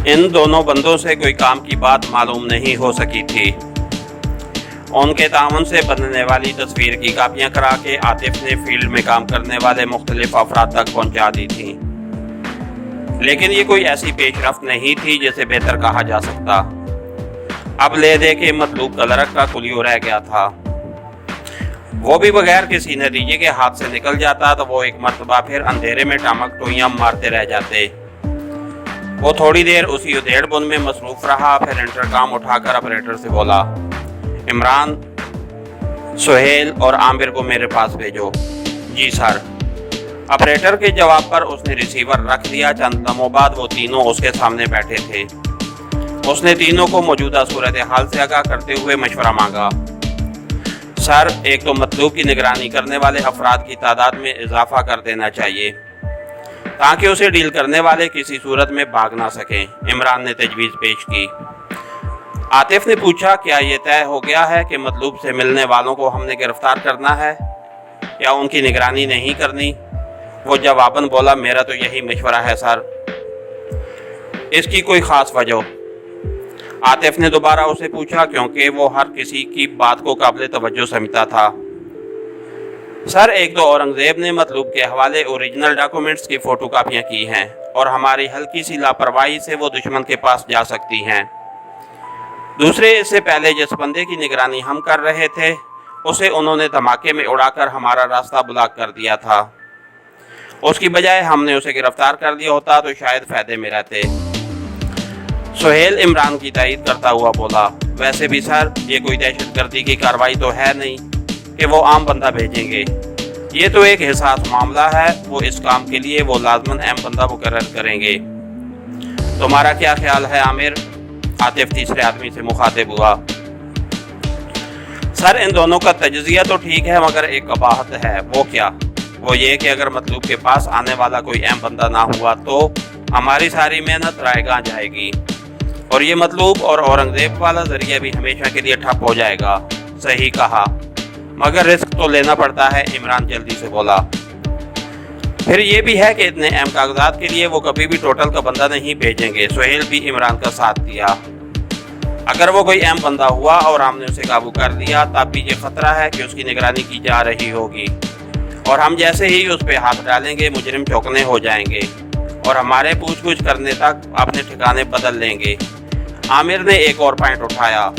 ان دونوں بندوں سے کوئی کام کی بات معلوم نہیں ہو سکی تھی۔ ان کے تعاون سے بننے والی تصویر کی کاپیاں کرا کے عاطف نے فیلڈ میں کام کرنے والے مختلف افراد تک پہنچا دی تھی، لیکن یہ کوئی ایسی پیش رفت نہیں تھی جسے بہتر کہا جا سکتا۔ اب لے دے کے مطلوب کلرک کا کلیو رہ گیا تھا، وہ بھی بغیر کسی نتیجے کے ہاتھ سے نکل جاتا تو وہ ایک مرتبہ پھر اندھیرے میں ٹامک ٹوئیاں مارتے رہ جاتے۔ وہ تھوڑی دیر اسی ادھیڑ بن میں مصروف رہا، پھر انٹرکام اٹھا کر آپریٹر سے بولا، عمران، سہیل اور عامر کو میرے پاس بھیجو۔ جی سر۔ آپریٹر کے جواب پر اس نے ریسیور رکھ دیا۔ چند لمحوں بعد وہ تینوں اس کے سامنے بیٹھے تھے۔ اس نے تینوں کو موجودہ صورتحال سے آگاہ کرتے ہوئے مشورہ مانگا۔ سر، ایک تو مطلوب کی نگرانی کرنے والے افراد کی تعداد میں اضافہ کر دینا چاہیے تاکہ اسے ڈیل کرنے والے کسی صورت میں بھاگ نہ سکیں، عمران نے تجویز پیش کی۔ عاطف نے پوچھا، کیا یہ طے ہو گیا ہے کہ مطلوب سے ملنے والوں کو ہم نے گرفتار کرنا ہے یا ان کی نگرانی نہیں کرنی؟ وہ جواباً بولا، میرا تو یہی مشورہ ہے سر۔ اس کی کوئی خاص وجہ؟ عاطف نے دوبارہ اسے پوچھا، کیونکہ وہ ہر کسی کی بات کو قابل توجہ سمجھتا تھا۔ سر، ایک تو اورنگزیب نے مطلوب کے حوالے اوریجنل ڈاکومنٹس کی فوٹو کاپیاں کی ہیں اور ہماری ہلکی سی لاپرواہی سے وہ دشمن کے پاس جا سکتی ہیں۔ دوسرے، اس سے پہلے جس بندے کی نگرانی ہم کر رہے تھے اسے انہوں نے دھماکے میں اڑا کر ہمارا راستہ بلاک کر دیا تھا۔ اس کی بجائے ہم نے اسے گرفتار کر دیا ہوتا تو شاید فائدے میں رہتے۔ سہیل عمران کی تائید کرتا ہوا بولا، ویسے بھی سر، یہ کوئی دہشت گردی کی کارروائی تو ہے نہیں کہ وہ عام بندہ بھیجیں گے۔ یہ تو ایک حساس معاملہ ہے، وہ اس کام کے لیے وہ لازماً اہم بندہ مقرر کریں گے۔ تمہارا کیا خیال ہے عامر؟ عاطف تیسرے آدمی سے مخاطب ہوا۔ سر، ان دونوں کا تجزیہ تو ٹھیک ہے مگر ایک قباحت ہے۔ وہ کیا؟ وہ یہ کہ اگر مطلوب کے پاس آنے والا کوئی اہم بندہ نہ ہوا تو ہماری ساری محنت رائے گاں جائے گی اور یہ مطلوب اور اورنگزیب والا ذریعہ بھی ہمیشہ کے لیے ٹھپ ہو جائے گا۔ صحیح کہا، مگر رسک تو لینا پڑتا ہے، عمران جلدی سے بولا۔ پھر یہ بھی ہے کہ اتنے اہم کاغذات کے لیے وہ کبھی بھی ٹوٹل کا بندہ نہیں بھیجیں گے۔ سہیل بھی عمران کا ساتھ دیا۔ اگر وہ کوئی اہم بندہ ہوا اور ہم نے اسے قابو کر لیا تب بھی یہ خطرہ ہے کہ اس کی نگرانی کی جا رہی ہوگی اور ہم جیسے ہی اس پہ ہاتھ ڈالیں گے مجرم چوکنے ہو جائیں گے اور ہمارے پوچھ گچھ کرنے تک اپنے ٹھکانے بدل لیں گے۔ عامر نے ایک اور پوائنٹ اٹھایا۔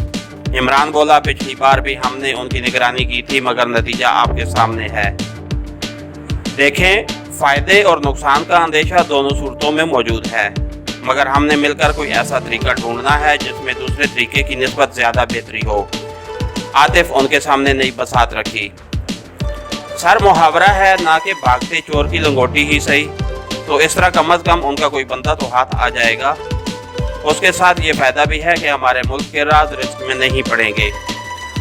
عمران بولا، پچھلی بار بھی ہم نے ان کی نگرانی کی تھی مگر نتیجہ آپ کے سامنے ہے۔ دیکھیں، فائدے اور نقصان کا اندیشہ دونوں صورتوں میں موجود ہے، مگر ہم نے مل کر کوئی ایسا طریقہ ڈھونڈنا ہے جس میں دوسرے طریقے کی نسبت زیادہ بہتری ہو۔ عاطف ان کے سامنے نئی بساط رکھی۔ سر، محاورہ ہے نہ کہ بھاگتے چور کی لنگوٹی ہی صحیح، تو اس طرح کم از کم ان کا کوئی بندہ تو ہاتھ آ جائے گا۔ اس کے ساتھ یہ فائدہ بھی ہے کہ ہمارے ملک کے راز رسک میں نہیں پڑیں گے،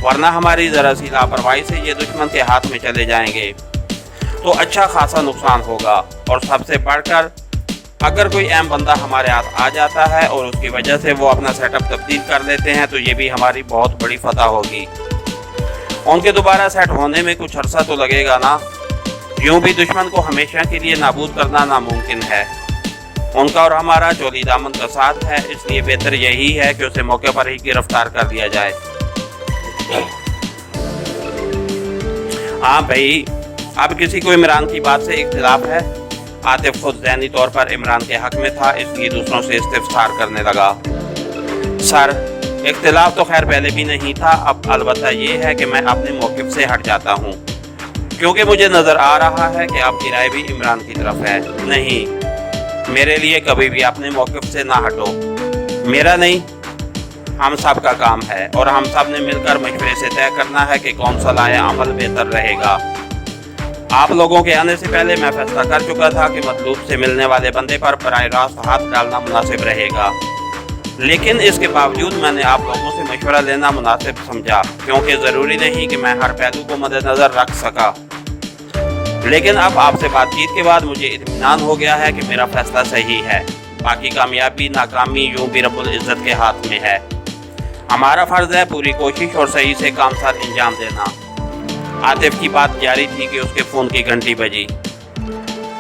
ورنہ ہماری ذرا سی لاپرواہی سے یہ دشمن کے ہاتھ میں چلے جائیں گے تو اچھا خاصا نقصان ہوگا۔ اور سب سے بڑھ کر اگر کوئی اہم بندہ ہمارے ہاتھ آ جاتا ہے اور اس کی وجہ سے وہ اپنا سیٹ اپ تبدیل کر لیتے ہیں تو یہ بھی ہماری بہت بڑی فتح ہوگی۔ ان کے دوبارہ سیٹ ہونے میں کچھ عرصہ تو لگے گا نا، یوں بھی دشمن کو ہمیشہ کے لیے نابود کرنا ناممکن ہے۔ ان کا اور ہمارا چولی دامن کا ساتھ ہے، اس لیے بہتر یہی ہے کہ اسے موقع پر ہی گرفتار کر دیا جائے۔ ہاں بھائی، اب کسی کو عمران کی بات سے اختلاف ہے؟ عاطف خود ذہنی طور پر عمران کے حق میں تھا، اس لیے دوسروں سے استفسار کرنے لگا۔ سر، اختلاف تو خیر پہلے بھی نہیں تھا، اب البتہ یہ ہے کہ میں اپنے موقف سے ہٹ جاتا ہوں کیونکہ مجھے نظر آ رہا ہے کہ آپ کی رائے بھی عمران کی طرف ہے۔ نہیں، میرے لیے کبھی بھی اپنے موقف سے نہ ہٹو، میرا نہیں، ہم سب کا کام ہے اور ہم سب نے مل کر مشورے سے طے کرنا ہے کہ کون سا لائے عمل بہتر رہے گا۔ آپ لوگوں کے آنے سے پہلے میں فیصلہ کر چکا تھا کہ مطلوب سے ملنے والے بندے پر براہ راست ہاتھ ڈالنا مناسب رہے گا، لیکن اس کے باوجود میں نے آپ لوگوں سے مشورہ لینا مناسب سمجھا کیونکہ ضروری نہیں کہ میں ہر پہلو کو مد نظر رکھ سکا۔ لیکن اب آپ سے بات چیت کے بعد مجھے اطمینان ہو گیا ہے کہ میرا فیصلہ صحیح ہے۔ باقی کامیابی ناکامی یوں بھی رب العزت کے ہاتھ میں ہے۔ ہمارا فرض ہے پوری کوشش اور صحیح سے کام سر انجام دینا۔ عاطف کی بات جاری تھی کہ اس کے فون کی گھنٹی بجی۔